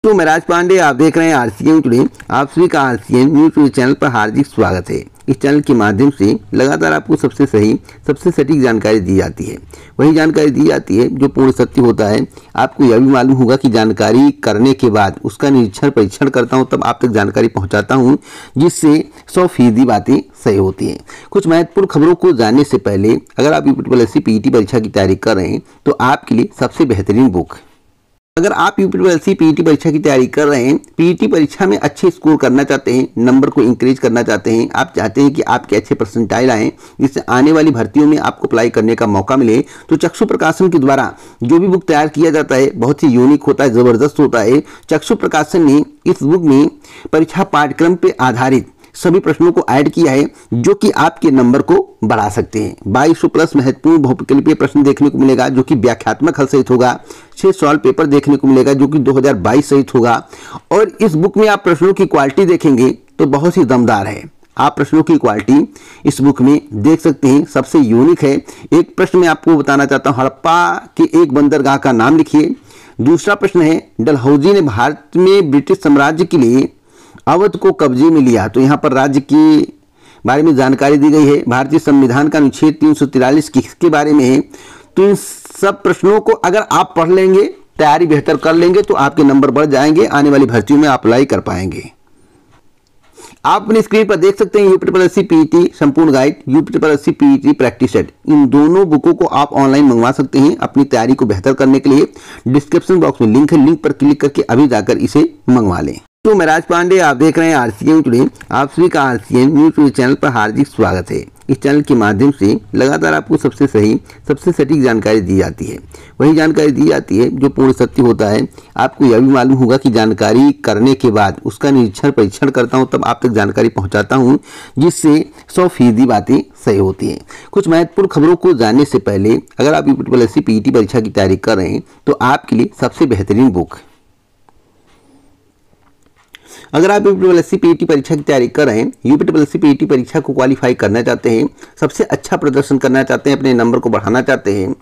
तो मैं राज पांडे, आप देख रहे हैं आरसीएम टुडे। आप सभी का आरसीएम न्यूज चैनल पर हार्दिक स्वागत है। इस चैनल के माध्यम से लगातार आपको सबसे सही, सबसे सटीक जानकारी दी जाती है। वही जानकारी दी जाती है जो पूर्ण सत्य होता है। आपको यह भी मालूम होगा कि जानकारी करने के बाद उसका निरीक्षण परीक्षण करता हूं, तब आप तक जानकारी पहुंचाता हूं, जिससे 100% बातें सही होती हैं। कुछ महत्वपूर्ण खबरों को जानने से पहले अगर आप यूपीएससी पीईटी परीक्षा की तैयारी कर रहे हैं तो आपके लिए सबसे बेहतरीन बुक। अगर आप यूपीएससी पीईटी परीक्षा की तैयारी कर रहे हैं, पीईटी परीक्षा में अच्छे स्कोर करना चाहते हैं, नंबर को इंक्रीज करना चाहते हैं, आप चाहते हैं कि आपके अच्छे परसेंटाइल आए, जिससे आने वाली भर्तियों में आपको अप्लाई करने का मौका मिले, तो चक्षु प्रकाशन के द्वारा जो भी बुक तैयार किया जाता है बहुत ही यूनिक होता है, जबरदस्त होता है। चक्षु प्रकाशन ने इस बुक में परीक्षा पाठ्यक्रम पर आधारित सभी प्रश्नों को ऐड किया है, जो कि आपके नंबर को बढ़ा सकते हैं। 2200 प्लस महत्वपूर्ण बहुविकल्पीय प्रश्न देखने को मिलेगा, जो कि व्याख्यात्मक हल सहित होगा। 6 सॉल्व पेपर देखने को मिलेगा, जो कि 2022 सहित होगा। और इस बुक में आप प्रश्नों की क्वालिटी देखेंगे तो बहुत ही दमदार है। आप प्रश्नों की क्वालिटी इस बुक में देख सकते हैं, सबसे यूनिक है। एक प्रश्न मैं आपको बताना चाहता हूँ, हड़प्पा के एक बंदरगाह का नाम लिखिए। दूसरा प्रश्न है, डलहौजी ने भारत में ब्रिटिश साम्राज्य के लिए अवध को कब्जे में लिया, तो यहाँ पर राज्य के बारे में जानकारी दी गई है। भारतीय संविधान का अनुच्छेद 343 किसके बारे में है। तो इन सब प्रश्नों को अगर आप पढ़ लेंगे, तैयारी बेहतर कर लेंगे, तो आपके नंबर बढ़ जाएंगे, आने वाली भर्तियों में आप अप्लाई कर पाएंगे। आप अपनी स्क्रीन पर देख सकते हैं यूपीएससी पीईटी संपूर्ण guide, UPSC PET practice set. इन दोनों बुकों को आप ऑनलाइन मंगवा सकते हैं अपनी तैयारी को बेहतर करने के लिए। डिस्क्रिप्शन बॉक्स में लिंक है, लिंक पर क्लिक करके अभी जाकर इसे मंगवा लें। तो मैं राज पांडे, आप देख रहे हैं आरसीएम टुडे। आप सभी का आरसीएम न्यूज चैनल पर हार्दिक स्वागत है। इस चैनल के माध्यम से लगातार आपको सबसे सही, सबसे सटीक जानकारी दी जाती है। वही जानकारी दी जाती है जो पूर्ण सत्य होता है। आपको यह भी मालूम होगा कि जानकारी करने के बाद उसका निरीक्षण परीक्षण करता हूं, तब आप तक जानकारी पहुंचाता हूं, जिससे 100% बातें सही होती हैं। कुछ महत्वपूर्ण खबरों को जानने से पहले अगर आप यूपीएससी पीईटी परीक्षा की तैयारी कर रहे हैं तो आपके लिए सबसे बेहतरीन बुक। अगर आप यूपीएससी पीईटी परीक्षा की तैयारी कर रहे हैं, यूपीएससी पीईटी परीक्षा को क्वालिफाई करना चाहते हैं, सबसे अच्छा प्रदर्शन करना चाहते हैं, अपने नंबर को बढ़ाना चाहते हैं,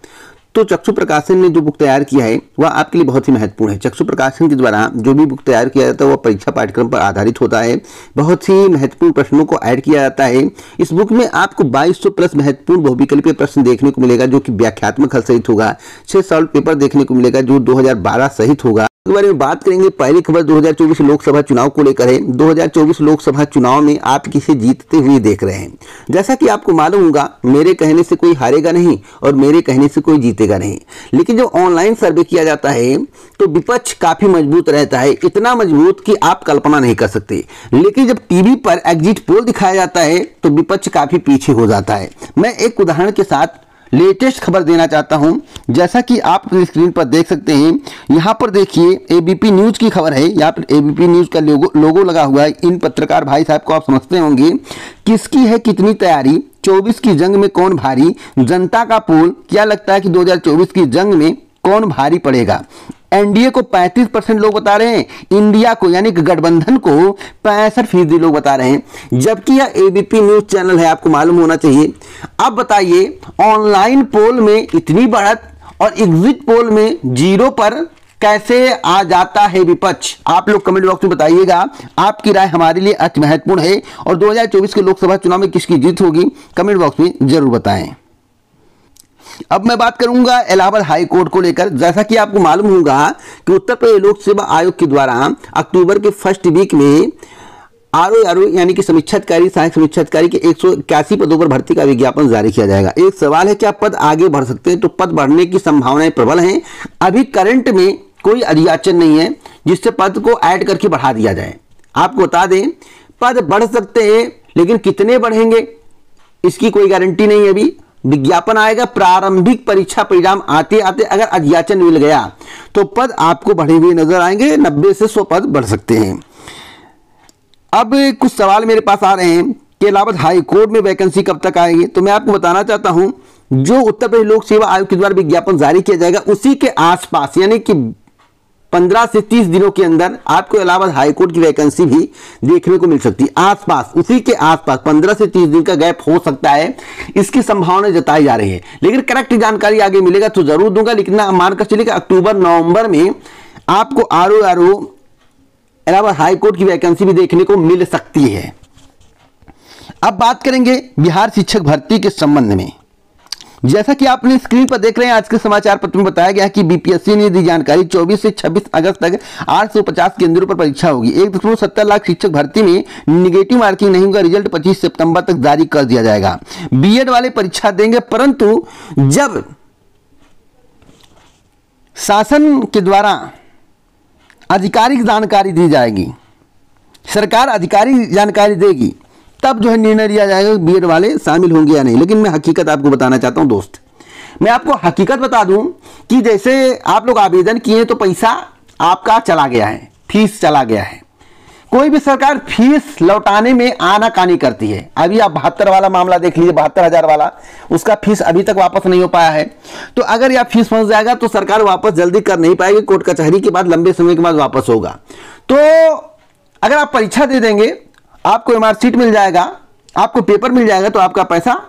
तो चक्षु प्रकाशन ने जो बुक तैयार किया है वह आपके लिए बहुत ही महत्वपूर्ण है। चक्षु प्रकाशन के द्वारा जो भी बुक तैयार किया जाता है वह परीक्षा पाठ्यक्रम पर आधारित होता है। बहुत ही महत्वपूर्ण प्रश्नों को ऐड किया जाता है। इस बुक में आपको 2200 प्लस महत्वपूर्ण बहुविकल्पीय प्रश्न देखने को मिलेगा, जो कि व्याख्यात्मक हल सहित होगा। 6 सॉल्व पेपर देखने को मिलेगा, जो 2012 सहित होगा। इस बारे में बात करेंगे। पहली खबर 2024 लोकसभा चुनाव को लेकर है। 2024 लोकसभा चुनाव में आप किसे जीतते हुए देख रहे हैं। जैसा कि आपको मालूम होगा, मेरे कहने से कोई हारेगा नहीं और मेरे कहने से कोई जीतेगा नहीं। लेकिन जब ऑनलाइन सर्वे किया जाता है तो विपक्ष काफी मजबूत रहता है, इतना मजबूत कि आप कल्पना नहीं कर सकते। लेकिन जब टीवी पर एग्जिट पोल दिखाया जाता है तो विपक्ष काफी पीछे हो जाता है। मैं एक उदाहरण के साथ लेटेस्ट खबर देना चाहता हूं। जैसा कि आप अपनी स्क्रीन पर देख सकते हैं, यहां पर देखिए एबीपी न्यूज की खबर है। यहां पर एबीपी न्यूज का लोगो लगा हुआ है। इन पत्रकार भाई साहब को आप समझते होंगे। किसकी है कितनी तैयारी, 24 की जंग में कौन भारी, जनता का पोल, क्या लगता है कि 2024 की जंग में कौन भारी पड़ेगा। एनडीए को 35% लोग बता रहे हैं, इंडिया को यानी कि गठबंधन को 65% लोग बता रहे हैं, जबकि यह एबीपी न्यूज चैनल है, आपको मालूम होना चाहिए। अब बताइए, ऑनलाइन पोल में इतनी बढ़त और एग्जिट पोल में 0 पर कैसे आ जाता है विपक्ष। आप लोग कमेंट बॉक्स में बताइएगा। आपकी राय हमारे लिए अति महत्वपूर्ण है। और 2024 के लोकसभा चुनाव में किसकी जीत होगी, कमेंट बॉक्स में जरूर बताएं। अब मैं बात करूंगा इलाहाबाद हाई कोर्ट को लेकर। जैसा कि आपको मालूम होगा कि उत्तर प्रदेश लोक सेवा आयोग के द्वारा अक्टूबर के फर्स्ट वीक में आरओ यानी कि समीक्षाधिकारी, सहायक समीक्षाधिकारी के 181 पदों पर भर्ती का विज्ञापन जारी किया जाएगा। एक सवाल है, क्या पद आगे बढ़ सकते हैं? तो पद बढ़ने की संभावनाएं प्रबल हैं। अभी करंट में कोई अधियाचन नहीं है जिससे पद को ऐड करके बढ़ा दिया जाए। आपको बता दें, पद बढ़ सकते हैं, लेकिन कितने बढ़ेंगे इसकी कोई गारंटी नहीं है। अभी विज्ञापन आएगा, प्रारंभिक परीक्षा परिणाम आते आते अगर अधियाचन मिल गया तो पद आपको बढ़े हुए नजर आएंगे। 90 से 100 पद बढ़ सकते हैं। अब कुछ सवाल मेरे पास आ रहे हैं कि इलाहाबाद हाई कोर्ट में वैकेंसी कब तक आएगी। तो मैं आपको बताना चाहता हूं, जो उत्तर प्रदेश लोक सेवा आयोग के द्वारा विज्ञापन जारी किया जाएगा उसी के आसपास यानी कि 15 से 30 दिनों के अंदर आपको इलाहाबाद हाईकोर्ट की वैकेंसी भी देखने को मिल सकती है। आसपास, उसी के आसपास 15 से 30 दिन का गैप हो सकता है, इसकी संभावना जताई जा रही है। लेकिन करेक्ट जानकारी आगे मिलेगा तो जरूर दूंगा। लेकिन मानकर चलिए कि अक्टूबर नवंबर में आपको आरओ अलावा हाई कोर्ट की वैकेंसी भी देखने को मिल सकती है। अब बात करेंगे बिहार शिक्षक भर्ती के संबंध में। जैसा कि आपने स्क्रीन पर देख रहे हैं, आज के समाचार पत्र में बताया गया कि बीपीएससी ने दी जानकारी 24 से 26 अगस्त तक 850 केंद्रों पर परीक्षा होगी। 1.70 लाख शिक्षक भर्ती में निगेटिव मार्किंग नहीं होगा। रिजल्ट 25 सितंबर तक जारी कर दिया जाएगा। बीएड वाले परीक्षा देंगे, परंतु जब शासन के द्वारा आधिकारिक जानकारी दी जाएगी, सरकार आधिकारिक जानकारी देगी, तब जो है निर्णय लिया जाएगा बीएड वाले शामिल होंगे या नहीं। लेकिन मैं हकीकत आपको बताना चाहता हूं दोस्त, मैं आपको हकीकत बता दूं कि जैसे आप लोग आवेदन किए तो पैसा आपका चला गया है, फीस चला गया है। कोई भी सरकार फीस लौटाने में आनाकानी करती है। अभी आप 72 वाला मामला देख लीजिए, 72,000 वाला, उसका फीस अभी तक वापस नहीं हो पाया है। तो अगर यह फीस फंस जाएगा तो सरकार वापस जल्दी कर नहीं पाएगी, कोर्ट कचहरी के बाद लंबे समय के बाद वापस होगा। तो अगर आप परीक्षा दे देंगे, आपको मार्कशीट मिल जाएगा, आपको पेपर मिल जाएगा, तो आपका पैसा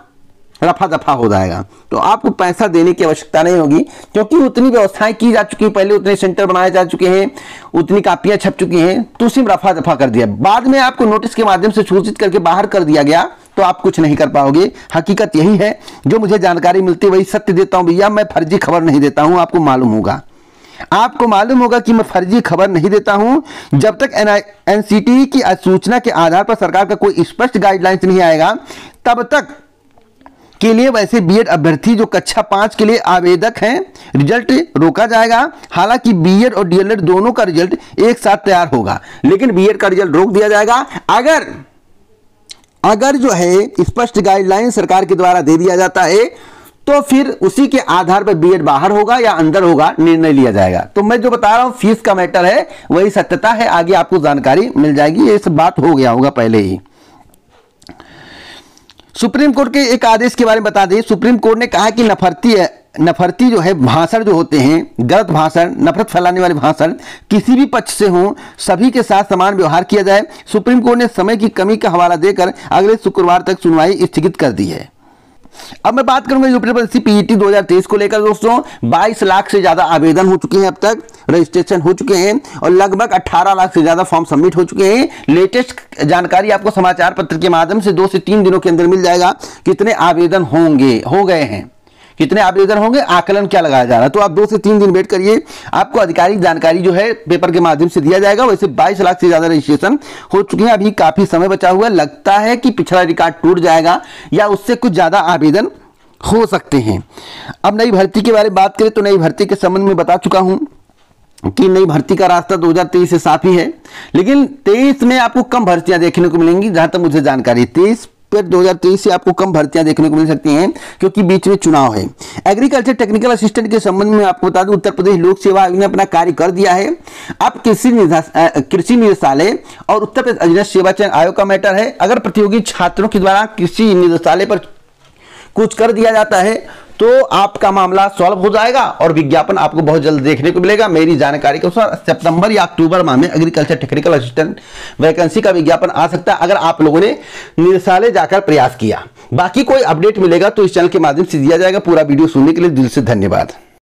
रफा दफा हो जाएगा। तो आपको पैसा देने की आवश्यकता नहीं होगी, क्योंकि उतनी व्यवस्थाएं की जा चुकी हैं, पहले उतने सेंटर बनाए जा चुके हैं, उतनी कापियां छप चुकी हैं, तो सिर्फ रफा दफा कर दिया। बाद में आपको नोटिस के माध्यम से सूचित करके बाहर कर दिया गया तो आप कुछ नहीं कर पाओगे। हकीकत यही है, जो मुझे जानकारी मिलती है वही सत्य देता हूं भैया, मैं फर्जी खबर नहीं देता हूं। आपको मालूम होगा कि मैं फर्जी खबर नहीं देता हूं। जब तक एनसीटी की सूचना के आधार पर सरकार का कोई स्पष्ट गाइडलाइंस नहीं आएगा, तब तक के लिए वैसे बीएड अभ्यर्थी जो कक्षा 5 के लिए आवेदक हैं, रिजल्ट रोका जाएगा। हालांकि बीएड और डीएलएड दोनों का रिजल्ट एक साथ तैयार होगा, लेकिन बीएड का रिजल्ट रोक दिया जाएगा। अगर जो है स्पष्ट गाइडलाइन सरकार के द्वारा दे दिया जाता है, तो फिर उसी के आधार पर बीएड बाहर होगा या अंदर होगा, निर्णय लिया जाएगा। तो मैं जो बता रहा हूं फीस का मैटर है, वही सत्यता है। आगे आपको जानकारी मिल जाएगी, ये सब बात हो गया होगा पहले ही। सुप्रीम कोर्ट के एक आदेश के बारे में बता दें। सुप्रीम कोर्ट ने कहा कि नफरती जो है भाषण जो होते हैं, गलत भाषण, नफरत फैलाने वाले भाषण किसी भी पक्ष से हो, सभी के साथ समान व्यवहार किया जाए। सुप्रीम कोर्ट ने समय की कमी का हवाला देकर अगले शुक्रवार तक सुनवाई स्थगित कर दी है। अब मैं बात करूंगा यूपीएससी पीईटी 2023 को लेकर दोस्तों। 22 लाख से ज्यादा आवेदन हो चुके हैं, अब तक रजिस्ट्रेशन हो चुके हैं और लगभग 18 लाख से ज्यादा फॉर्म सबमिट हो चुके हैं। लेटेस्ट जानकारी आपको समाचार पत्र के माध्यम से 2 से 3 दिनों के अंदर मिल जाएगा। कितने आवेदन हो गए हैं, कितने आवेदन होंगे, आकलन क्या लगाया जा रहा है। तो आप 2 से 3 दिन वेट करिए, आपको आधिकारिक जानकारी जो है पेपर के माध्यम से दिया जाएगा। वैसे 22 लाख से ज्यादा रजिस्ट्रेशन हो चुके हैं, अभी काफी समय बचा हुआ है। लगता है कि पिछला रिकॉर्ड टूट जाएगा या उससे कुछ ज्यादा आवेदन हो सकते हैं। अब नई भर्ती के बारे में बात करें तो नई भर्ती के संबंध में बता चुका हूं कि नई भर्ती का रास्ता 2023 से साफ ही है, लेकिन 23 में आपको कम भर्तियां देखने को मिलेंगी। जहां तक मुझे जानकारी 2023 से आपको कम भर्तियां देखने को मिल सकती हैं, क्योंकि बीच में चुनाव है। एग्रीकल्चर टेक्निकल असिस्टेंट के संबंध में आपको बता दूं, उत्तर प्रदेश लोक सेवा आयोग ने अपना कार्य कर दिया है। अब कृषि निदेशालय और उत्तर प्रदेश अधीनस्थ सेवा चयन आयोग का मैटर है। अगर प्रतियोगी छात्रों के द्वारा कृषि निदेशालय पर कुछ कर दिया जाता है तो आपका मामला सॉल्व हो जाएगा और विज्ञापन आपको बहुत जल्द देखने को मिलेगा। मेरी जानकारी के अनुसार सितंबर या अक्टूबर माह में एग्रीकल्चर टेक्निकल असिस्टेंट वैकेंसी का विज्ञापन आ सकता है, अगर आप लोगों ने निदेशालय जाकर प्रयास किया। बाकी कोई अपडेट मिलेगा तो इस चैनल के माध्यम से दिया जाएगा। पूरा वीडियो सुनने के लिए दिल से धन्यवाद।